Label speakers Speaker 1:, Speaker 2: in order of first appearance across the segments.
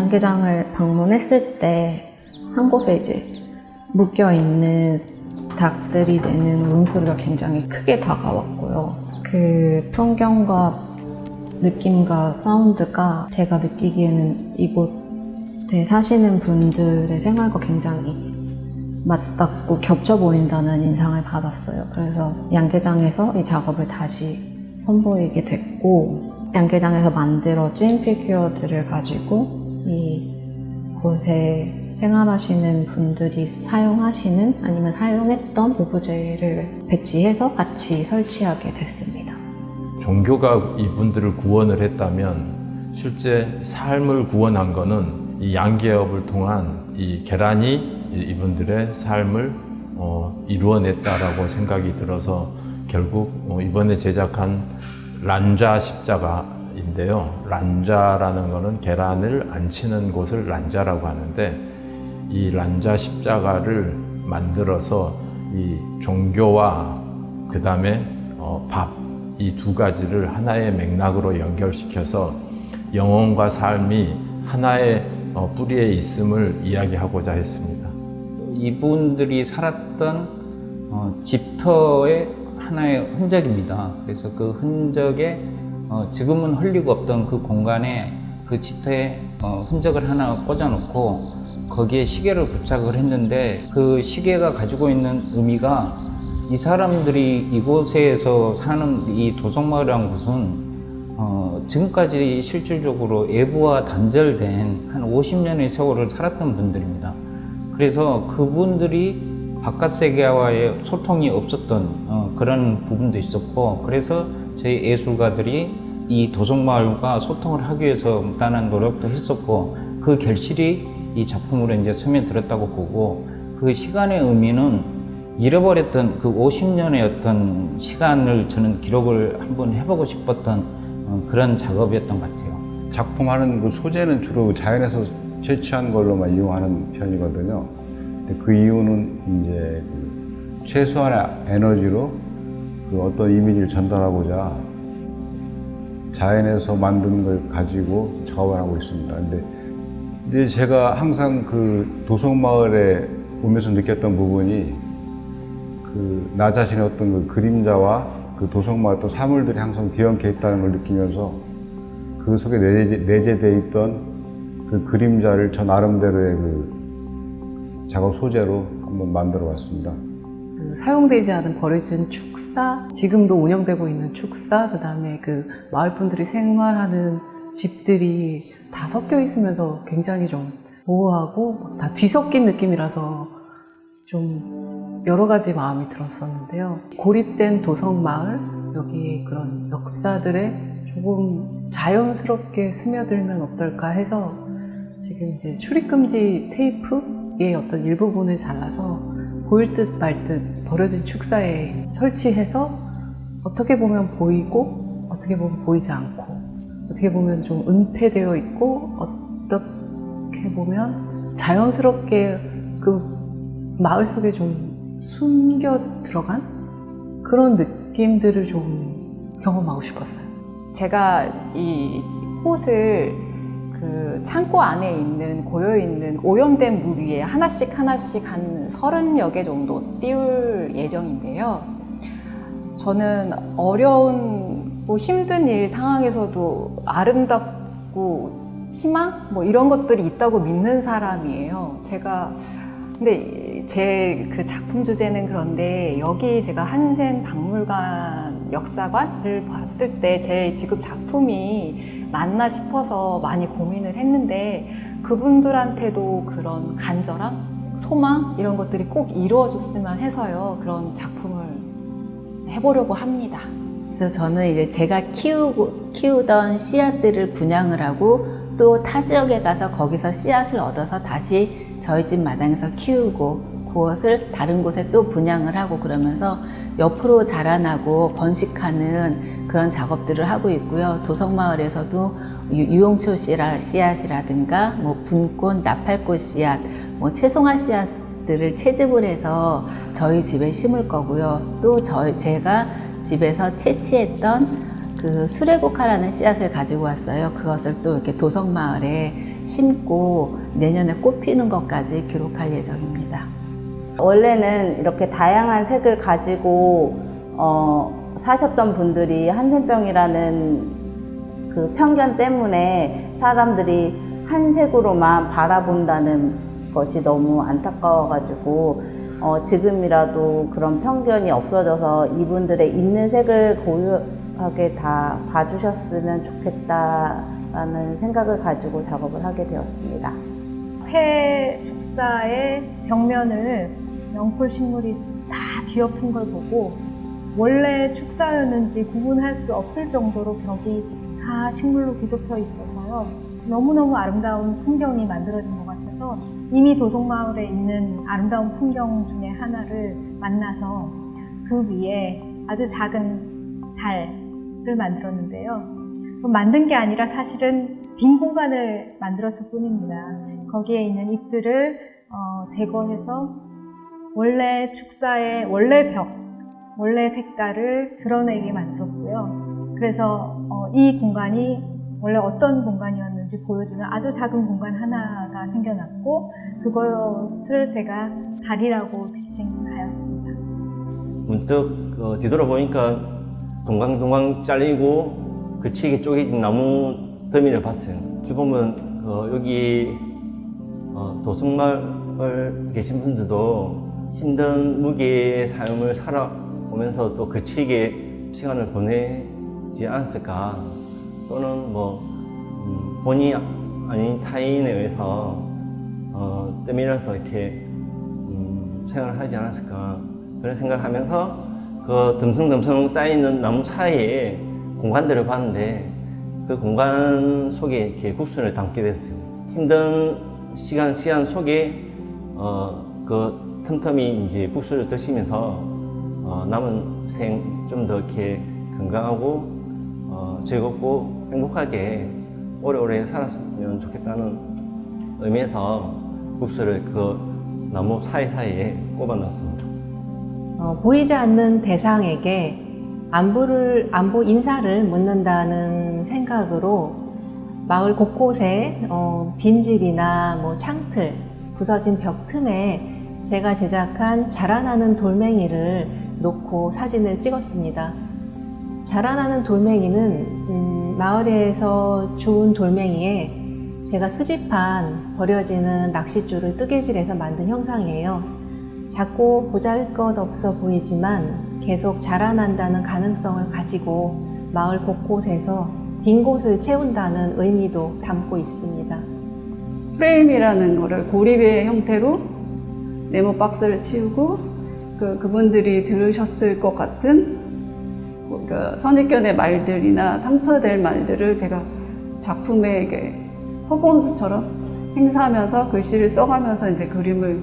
Speaker 1: 양계장을 방문했을 때 한 곳에 이제 묶여있는 닭들이 내는 울음소리가 굉장히 크게 다가왔고요. 그 풍경과 느낌과 사운드가 제가 느끼기에는 이곳에 사시는 분들의 생활과 굉장히 맞닿고 겹쳐 보인다는 인상을 받았어요. 그래서 양계장에서 이 작업을 다시 선보이게 됐고, 양계장에서 만들어진 피규어들을 가지고 이곳에 생활하시는 분들이 사용하시는 아니면 사용했던 오브제를 배치해서 같이 설치하게 됐습니다.
Speaker 2: 종교가 이분들을 구원을 했다면 실제 삶을 구원한 거는 이 양계업을 통한 이 계란이 이분들의 삶을 이루어냈다라고 생각이 들어서 결국 이번에 제작한 란자 십자가인데요. 란자라는 거는 계란을 안치는 곳을 란자라고 하는데, 이 란자 십자가를 만들어서 이 종교와 그 다음에 밥, 이 두 가지를 하나의 맥락으로 연결시켜서 영혼과 삶이 하나의 뿌리에 있음을 이야기하고자 했습니다.
Speaker 3: 이분들이 살았던 집터의 하나의 흔적입니다. 그래서 그 흔적에 지금은 흘리고 없던 그 공간에 그 집터의 흔적을 하나 꽂아놓고 거기에 시계를 부착을 했는데, 그 시계가 가지고 있는 의미가 이 사람들이 이곳에서 사는 이 도성마을이라는 곳은 지금까지 실질적으로 외부와 단절된 한 50년의 세월을 살았던 분들입니다. 그래서 그분들이 바깥 세계와의 소통이 없었던 그런 부분도 있었고, 그래서 저희 예술가들이 이 도성마을과 소통을 하기 위해서 무단한 노력도 했었고, 그 결실이 이 작품으로 이제 스며들었다고 보고, 그 시간의 의미는 잃어버렸던 그 50년의 어떤 시간을 저는 기록을 한번 해보고 싶었던 그런 작업이었던 것 같아요.
Speaker 4: 작품하는 그 소재는 주로 자연에서 채취한 걸로만 이용하는 편이거든요. 근데 그 이유는 이제 최소한의 에너지로 그 어떤 이미지를 전달하고자 자연에서 만든 걸 가지고 작업을 하고 있습니다. 근데 이제 제가 항상 그 도성마을에 오면서 느꼈던 부분이 나 자신의 어떤 그 그림자와 그 도성마을 또 사물들이 항상 뒤엉켜 있다는 걸 느끼면서 그 속에 내재되어 있던 그 그림자를 저 나름대로의 그 작업 소재로 한번 만들어 봤습니다.
Speaker 5: 사용되지 않은 버려진 축사, 지금도 운영되고 있는 축사, 그 다음에 그 마을 분들이 생활하는 집들이 다 섞여 있으면서 굉장히 좀 모호하고 다 뒤섞인 느낌이라서 좀 여러 가지 마음이 들었었는데요. 고립된 도성마을, 여기 그런 역사들에 조금 자연스럽게 스며들면 어떨까 해서 지금 이제 출입금지 테이프의 어떤 일부분을 잘라서 보일 듯 말 듯 버려진 축사에 설치해서 어떻게 보면 보이고 어떻게 보면 보이지 않고, 어떻게 보면 좀 은폐되어 있고 어떻게 보면 자연스럽게 그 마을 속에 좀 숨겨 들어간 그런 느낌들을 좀 경험하고 싶었어요.
Speaker 6: 제가 이 꽃을 그 창고 안에 있는 고여있는 오염된 물 위에 하나씩 한 30여 개 정도 띄울 예정인데요. 저는 어려운 힘든 일 상황에서도 아름답고 희망? 뭐 이런 것들이 있다고 믿는 사람이에요. 근데 제 그 작품 주제는 그런데 여기 제가 한센 박물관 역사관을 봤을 때 제 지금 작품이 맞나 싶어서 많이 고민을 했는데, 그분들한테도 그런 간절함, 소망 이런 것들이 꼭 이루어졌으면 해서요. 그런 작품을 해보려고 합니다.
Speaker 7: 그래서 저는 이제 제가 키우던 씨앗들을 분양을 하고 또 타 지역에 가서 거기서 씨앗을 얻어서 다시 저희 집 마당에서 키우고 그것을 다른 곳에 또 분양을 하고 그러면서 옆으로 자라나고 번식하는 그런 작업들을 하고 있고요. 도성마을에서도 유용초 씨앗이라든가 뭐 분꽃, 나팔꽃 씨앗, 뭐 채송화 씨앗들을 채집을 해서 저희 집에 심을 거고요. 또 제가 집에서 채취했던 그 수레국화라는 씨앗을 가지고 왔어요. 그것을 또 이렇게 도성마을에 심고 내년에 꽃 피는 것까지 기록할 예정입니다.
Speaker 8: 원래는 이렇게 다양한 색을 가지고 사셨던 분들이 한센병이라는 그 편견 때문에 사람들이 한 색으로만 바라본다는 것이 너무 안타까워가지고 지금이라도 그런 편견이 없어져서 이분들의 있는 색을 고유하게 다 봐주셨으면 좋겠다라는 생각을 가지고 작업을 하게 되었습니다.
Speaker 9: 폐 축사의 벽면을 영풀 식물이 다 뒤엎은 걸 보고 원래 축사였는지 구분할 수 없을 정도로 벽이 다 식물로 뒤덮여 있어서요. 너무너무 아름다운 풍경이 만들어진 것 같아서 이미 도송마을에 있는 아름다운 풍경 중에 하나를 만나서 그 위에 아주 작은 달을 만들었는데요. 만든 게 아니라 사실은 빈 공간을 만들었을 뿐입니다. 거기에 있는 잎들을 제거해서 원래 축사의 원래 벽, 원래 색깔을 드러내게 만들었고요. 그래서 이 공간이 원래 어떤 공간이었는지 보여주는 아주 작은 공간 하나가 생겨났고 그것을 제가 달이라고 지칭하였습니다.
Speaker 10: 문득 뒤돌아보니까 동강동강 잘리고 그치게 쪼개진 나무 더미를 봤어요. 주보면 여기 도성마을 계신 분들도 힘든 무게의 삶을 살아오면서 또 그치게 시간을 보내지 않았을까, 또는 본의 아닌 타인에 의해서 때밀어서 이렇게 생활을 하지 않았을까, 그런 생각을 하면서 그 듬성듬성 쌓여있는 나무 사이에 공간들을 봤는데 그 공간 속에 이렇게 국수를 담게 됐어요. 힘든 시간 속에 그 틈틈이 이제 국수를 드시면서 남은 생 좀 더 이렇게 건강하고 즐겁고 행복하게 오래오래 살았으면 좋겠다는 의미에서 국수를 그 나무 사이사이에 꼽아놨습니다.
Speaker 11: 보이지 않는 대상에게 안부 인사를 묻는다는 생각으로 마을 곳곳에 빈집이나 창틀, 부서진 벽 틈에 제가 제작한 자라나는 돌멩이를 놓고 사진을 찍었습니다. 자라나는 돌멩이는 마을에서 주운 돌멩이에 제가 수집한 버려지는 낚싯줄을 뜨개질해서 만든 형상이에요. 작고 보잘것없어 보이지만 계속 자라난다는 가능성을 가지고 마을 곳곳에서 빈 곳을 채운다는 의미도 담고 있습니다.
Speaker 5: 프레임이라는 거를 고립의 형태로 네모 박스를 치우고 그분들이 들으셨을 것 같은 선입견의 말들이나 상처될 말들을 제가 작품에 이게 퍼포먼스처럼 행사하면서 글씨를 써가면서 이제 그림을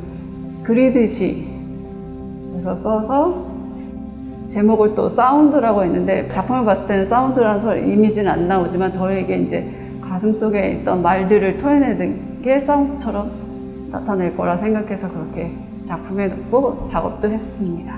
Speaker 5: 그리듯이 해서 써서 제목을 또 사운드라고 했는데, 작품을 봤을 때는 사운드라는 이미지는 안 나오지만 저에게 이제 가슴속에 있던 말들을 토해내는 게 사운드처럼 나타낼 거라 생각해서 그렇게 작품에 넣고 작업도 했습니다.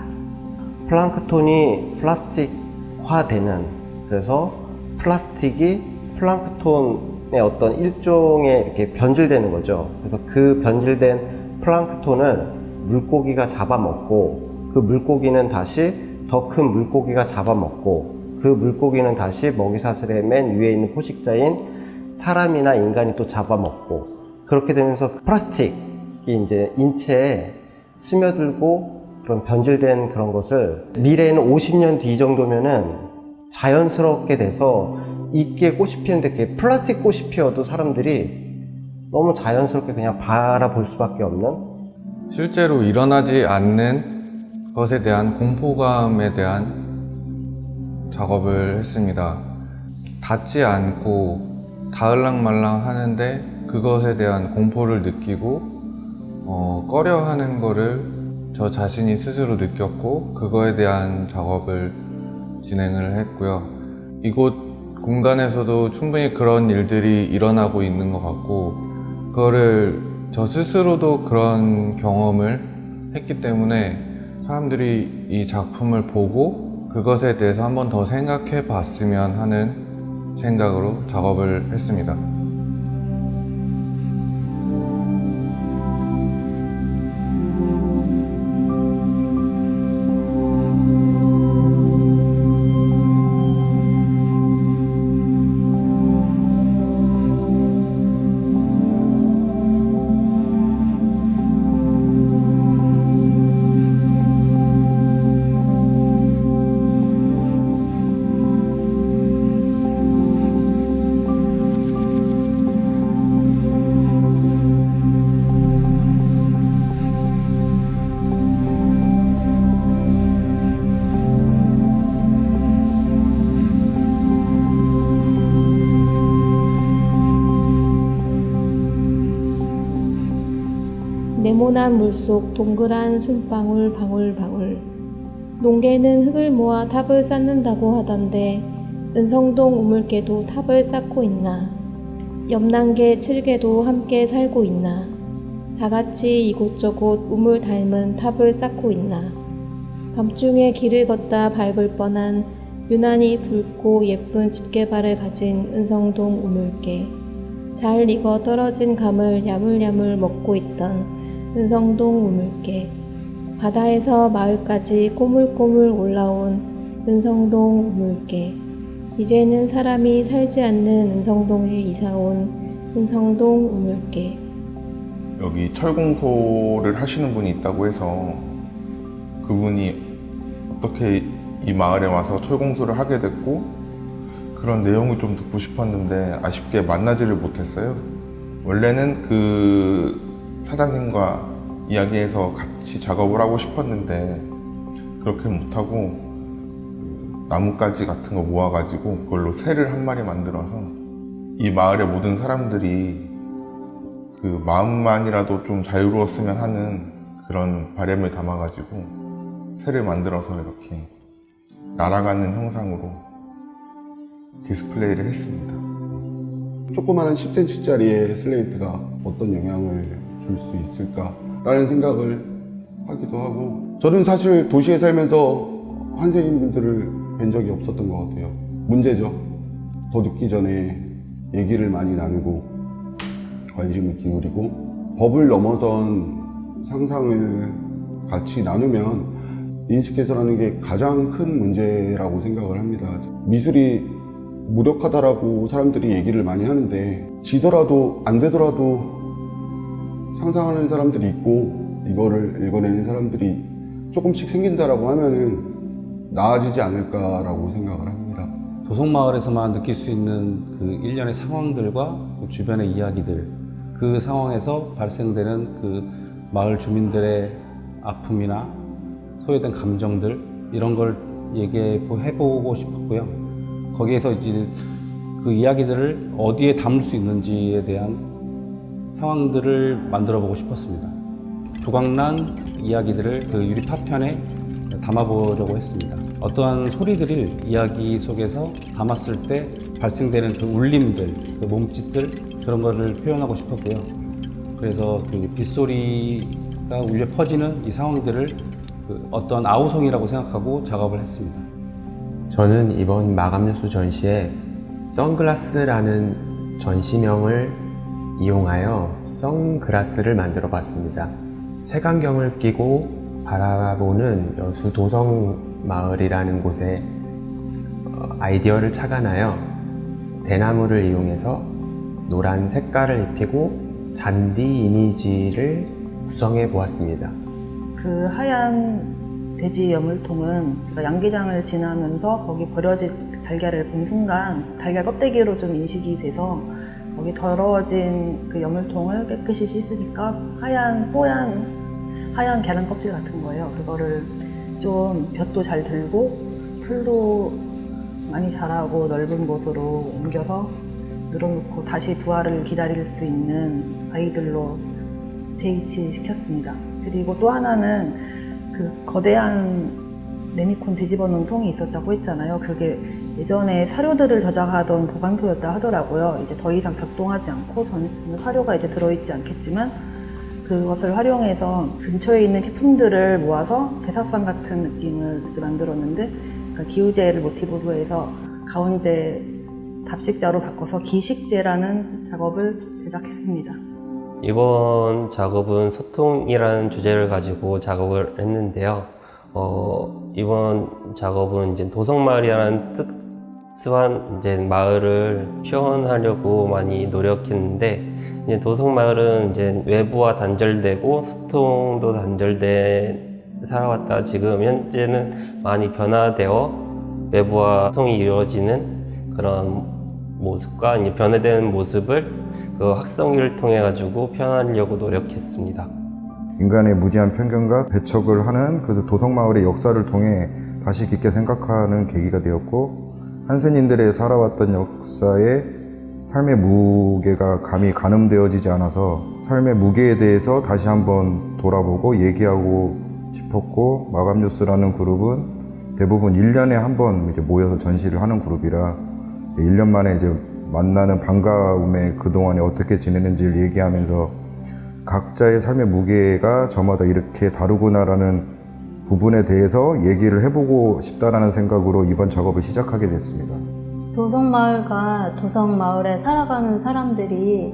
Speaker 12: 플랑크톤이 플라스틱화되는, 그래서 플라스틱이 플랑크톤의 어떤 일종의 이렇게 변질되는 거죠. 그래서 그 변질된 플랑크톤을 물고기가 잡아먹고, 그 물고기는 다시 더 큰 물고기가 잡아먹고, 그 물고기는 다시 먹이사슬의 맨 위에 있는 포식자인 사람이나 인간이 또 잡아먹고, 그렇게 되면서 플라스틱이 이제 인체에 스며들고 그런 변질된 그런 것을 미래에는 50년 뒤 정도면은 자연스럽게 돼서 이게 꽃이 피는데 그게 플라스틱 꽃이 피어도 사람들이 너무 자연스럽게 그냥 바라볼 수밖에 없는,
Speaker 13: 실제로 일어나지 않는 것에 대한 공포감에 대한 작업을 했습니다. 닿지 않고 닿을랑말랑 하는데 그것에 대한 공포를 느끼고 꺼려하는 거를 저 자신이 스스로 느꼈고, 그거에 대한 작업을 진행을 했고요. 이곳 공간에서도 충분히 그런 일들이 일어나고 있는 것 같고, 그거를 저 스스로도 그런 경험을 했기 때문에 사람들이 이 작품을 보고 그것에 대해서 한 번 더 생각해 봤으면 하는 생각으로 작업을 했습니다.
Speaker 14: 네모난 물속 동그란 숨방울 방울방울. 농개는 흙을 모아 탑을 쌓는다고 하던데 은성동 우물개도 탑을 쌓고 있나. 염난개 칠개도 함께 살고 있나. 다같이 이곳저곳 우물 닮은 탑을 쌓고 있나. 밤중에 길을 걷다 밟을 뻔한 유난히 붉고 예쁜 집게발을 가진 은성동 우물개. 잘 익어 떨어진 감을 야물야물 먹고 있던 은성동 우물개. 바다에서 마을까지 꼬물꼬물 올라온 은성동 우물개. 이제는 사람이 살지 않는 은성동에 이사온 은성동 우물개.
Speaker 15: 여기 철공소를 하시는 분이 있다고 해서 그분이 어떻게 이 마을에 와서 철공소를 하게 됐고 그런 내용을 좀 듣고 싶었는데 아쉽게 만나지를 못했어요. 원래는 그 사장님과 이야기해서 같이 작업을 하고 싶었는데 그렇게 못하고 나뭇가지 같은 거 모아가지고 그걸로 새를 한 마리 만들어서 이 마을의 모든 사람들이 그 마음만이라도 좀 자유로웠으면 하는 그런 바람을 담아가지고 새를 만들어서 이렇게 날아가는 형상으로 디스플레이를 했습니다.
Speaker 16: 조그마한 10cm짜리의 슬레이트가 어떤 영향을 줄 수 있을까라는 생각을 하기도 하고, 저는 사실 도시에 살면서 한센인분들을 뵌 적이 없었던 것 같아요. 문제죠. 더 늦기 전에 얘기를 많이 나누고 관심을 기울이고 법을 넘어선 상상을 같이 나누면 인식 개선하는 게 가장 큰 문제라고 생각을 합니다. 미술이 무력하다라고 사람들이 얘기를 많이 하는데 지더라도 안 되더라도 상상하는 사람들이 있고 이거를 읽어내는 사람들이 조금씩 생긴다라고 하면은 나아지지 않을까라고 생각을 합니다.
Speaker 17: 도성마을에서만 느낄 수 있는 그 일련의 상황들과 그 주변의 이야기들, 그 상황에서 발생되는 그 마을 주민들의 아픔이나 소외된 감정들, 이런 걸 얘기해보고 싶었고요. 거기에서 이제 그 이야기들을 어디에 담을 수 있는지에 대한 상황들을 만들어 보고 싶었습니다. 조각난 이야기들을 그 유리 파편에 담아보려고 했습니다. 어떠한 소리들을 이야기 속에서 담았을 때 발생되는 그 울림들, 그 몸짓들, 그런 거를 표현하고 싶었고요. 그래서 그 빗소리가 울려 퍼지는 이 상황들을 그 어떤 아우성이라고 생각하고 작업을 했습니다.
Speaker 18: 저는 이번 마감연수 전시에 선글라스라는 전시명을 이용하여 선글라스를 만들어 봤습니다. 색안경을 끼고 바라보는 여수 도성마을이라는 곳에 아이디어를 착안하여 대나무를 이용해서 노란 색깔을 입히고 잔디 이미지를 구성해 보았습니다.
Speaker 19: 그 하얀 돼지 여물통은 제가 양계장을 지나면서 거기 버려진 달걀을 본 순간 달걀 껍데기로 좀 인식이 돼서 거기 더러워진 그 여물통을 깨끗이 씻으니까 하얀 계란 껍질 같은 거예요. 그거를 좀 볕도 잘 들고 풀도 많이 자라고 넓은 곳으로 옮겨서 늘어놓고 다시 부활을 기다릴 수 있는 아이들로 재이치시켰습니다. 그리고 또 하나는 그 거대한 레미콘 뒤집어 놓은 통이 있었다고 했잖아요. 그게 예전에 사료들을 저장하던 보관소였다 하더라고요. 이제 더 이상 작동하지 않고 사료가 이제 들어있지 않겠지만 그것을 활용해서 근처에 있는 피품들을 모아서 제사상 같은 느낌을 만들었는데 기우제를 모티브로 해서 가운데 답식자로 바꿔서 기식제라는 작업을 제작했습니다.
Speaker 20: 이번 작업은 소통이라는 주제를 가지고 작업을 했는데요. 이번 작업은 이제 도성마을이라는 특수한 이제 마을을 표현하려고 많이 노력했는데, 이제 도성마을은 이제 외부와 단절되고 소통도 단절돼 살아왔다 지금 현재는 많이 변화되어 외부와 소통이 이루어지는 그런 모습과 이제 변화되는 모습을 그 확성기를 통해 가지고 표현하려고 노력했습니다.
Speaker 21: 인간의 무지한 편견과 배척을 하는 그 도성마을의 역사를 통해 다시 깊게 생각하는 계기가 되었고, 한센인들의 살아왔던 역사의 삶의 무게가 감히 가늠되어지지 않아서 삶의 무게에 대해서 다시 한번 돌아보고 얘기하고 싶었고, 마감뉴스라는 그룹은 대부분 1년에 한 번 이제 모여서 전시를 하는 그룹이라 1년 만에 이제 만나는 반가움에 그동안에 어떻게 지내는지를 얘기하면서 각자의 삶의 무게가 저마다 이렇게 다르구나라는 부분에 대해서 얘기를 해보고 싶다라는 생각으로 이번 작업을 시작하게 됐습니다.
Speaker 14: 도성마을과 도성마을에 살아가는 사람들이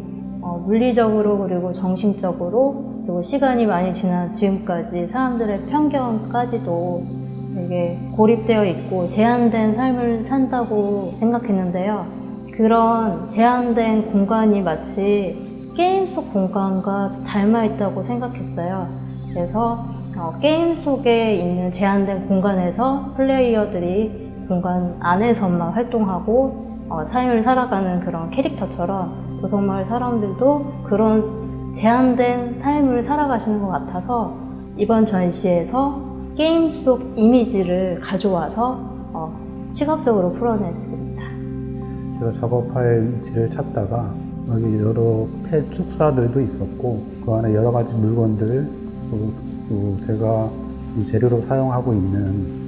Speaker 14: 물리적으로 그리고 정신적으로 그리고 시간이 많이 지난 지금까지 사람들의 편견까지도 되게 고립되어 있고 제한된 삶을 산다고 생각했는데요. 그런 제한된 공간이 마치 게임 속 공간과 닮아 있다고 생각했어요. 그래서 게임 속에 있는 제한된 공간에서 플레이어들이 공간 안에서만 활동하고 삶을 살아가는 그런 캐릭터처럼 도성마을 사람들도 그런 제한된 삶을 살아가시는 것 같아서 이번 전시에서 게임 속 이미지를 가져와서 시각적으로 풀어냈습니다.
Speaker 17: 제가 작업 파일지를 찾다가 여기 여러 폐 축사들도 있었고 그 안에 여러 가지 물건들 또 제가 재료로 사용하고 있는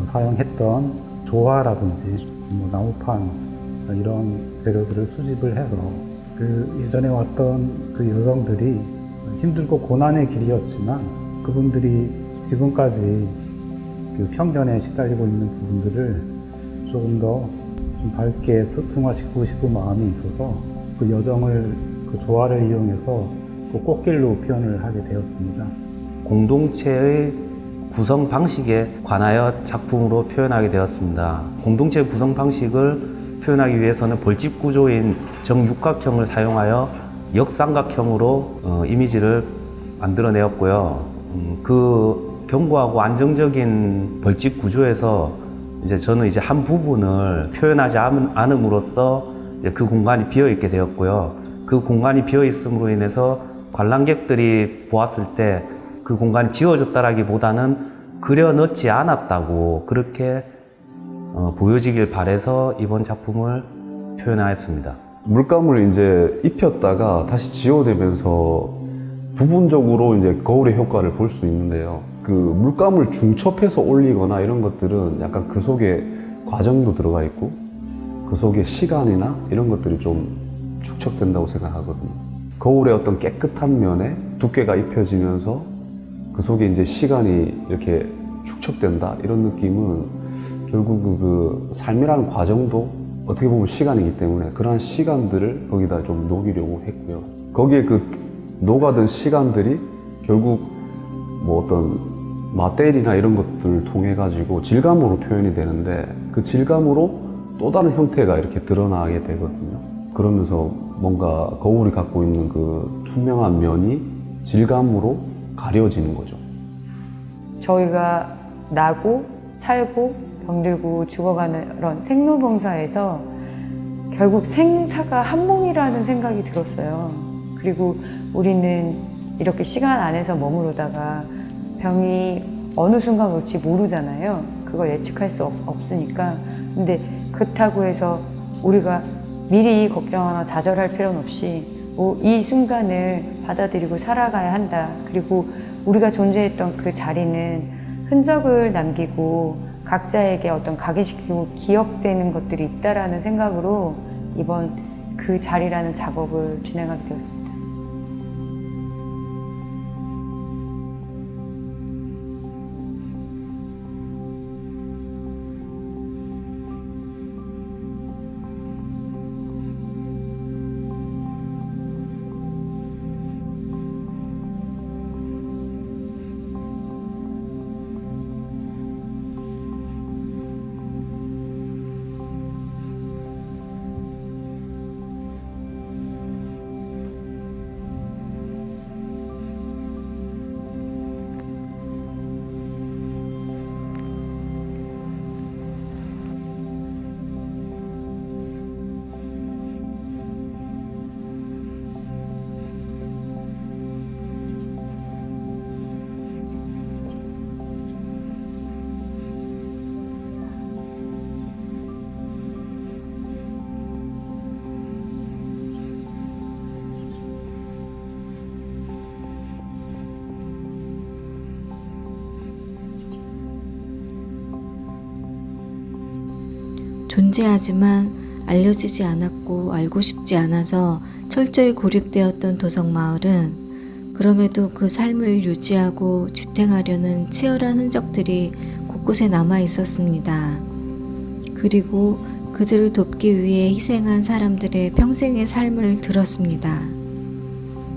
Speaker 17: 사용했던 조화라든지 뭐 나무판 이런 재료들을 수집을 해서 그 예전에 왔던 그 여성들이 힘들고 고난의 길이었지만 그분들이 지금까지 그 편견에 시달리고 있는 부분들을 조금 더 좀 밝게 승화시키고 싶은 마음이 있어서 그 여정을 그 조화를 이용해서 그 꽃길로 표현을 하게 되었습니다.
Speaker 1: 공동체의 구성 방식에 관하여 작품으로 표현하게 되었습니다. 공동체의 구성 방식을 표현하기 위해서는 벌집 구조인 정육각형을 사용하여 역삼각형으로 이미지를 만들어내었고요. 그 견고하고 안정적인 벌집 구조에서 이제 저는 이제 한 부분을 표현하지 않음으로써 이제 그 공간이 비어 있게 되었고요. 그 공간이 비어 있음으로 인해서 관람객들이 보았을 때 그 공간이 지워졌다라기보다는 그려 넣지 않았다고 그렇게 보여지길 바래서 이번 작품을 표현하였습니다.
Speaker 22: 물감을 이제 입혔다가 다시 지워내면서 부분적으로 이제 거울의 효과를 볼 수 있는데요. 그 물감을 중첩해서 올리거나 이런 것들은 약간 그 속에 과정도 들어가 있고 그 속에 시간이나 이런 것들이 좀 축적된다고 생각하거든요. 거울의 어떤 깨끗한 면에 두께가 입혀지면서 그 속에 이제 시간이 이렇게 축적된다 이런 느낌은 결국 그 삶이라는 과정도 어떻게 보면 시간이기 때문에 그러한 시간들을 거기다 좀 녹이려고 했고요. 거기에 그 녹아든 시간들이 결국 뭐 어떤 마테리나 이런 것들을 통해 가지고 질감으로 표현이 되는데 그 질감으로 또 다른 형태가 이렇게 드러나게 되거든요. 그러면서 뭔가 거울이 갖고 있는 그 투명한 면이 질감으로 가려지는 거죠.
Speaker 23: 저희가 나고 살고 병들고 죽어가는 그런 생로병사에서 결국 생사가 한 몸이라는 생각이 들었어요. 그리고 우리는 이렇게 시간 안에서 머무르다가 병이 어느 순간 올지 모르잖아요. 그걸 예측할 수 없으니까. 근데 그렇다고 해서 우리가 미리 걱정하거나 좌절할 필요는 없이 이 순간을 받아들이고 살아가야 한다. 그리고 우리가 존재했던 그 자리는 흔적을 남기고 각자에게 어떤 각인시키고 기억되는 것들이 있다라는 생각으로 이번 그 자리라는 작업을 진행하게 되었습니다.
Speaker 2: 존재하지만 알려지지 않았고 알고 싶지 않아서 철저히 고립되었던 도성마을은 그럼에도 그 삶을 유지하고 지탱하려는 치열한 흔적들이 곳곳에 남아 있었습니다. 그리고 그들을 돕기 위해 희생한 사람들의 평생의 삶을 들었습니다.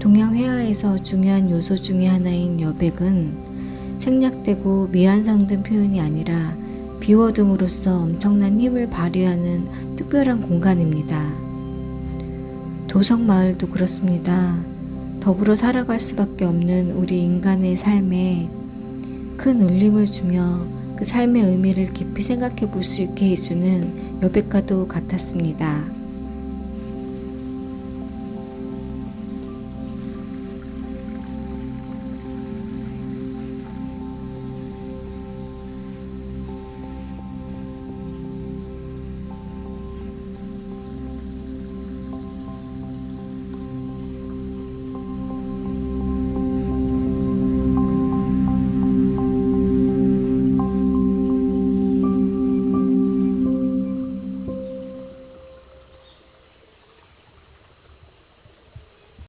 Speaker 2: 동양 회화에서 중요한 요소 중의 하나인 여백은 생략되고 미완성된 표현이 아니라 비워둠으로써 엄청난 힘을 발휘하는 특별한 공간입니다. 도성마을도 그렇습니다. 더불어 살아갈 수밖에 없는 우리 인간의 삶에 큰 울림을 주며 그 삶의 의미를 깊이 생각해 볼 수 있게 해주는 여백과도 같았습니다.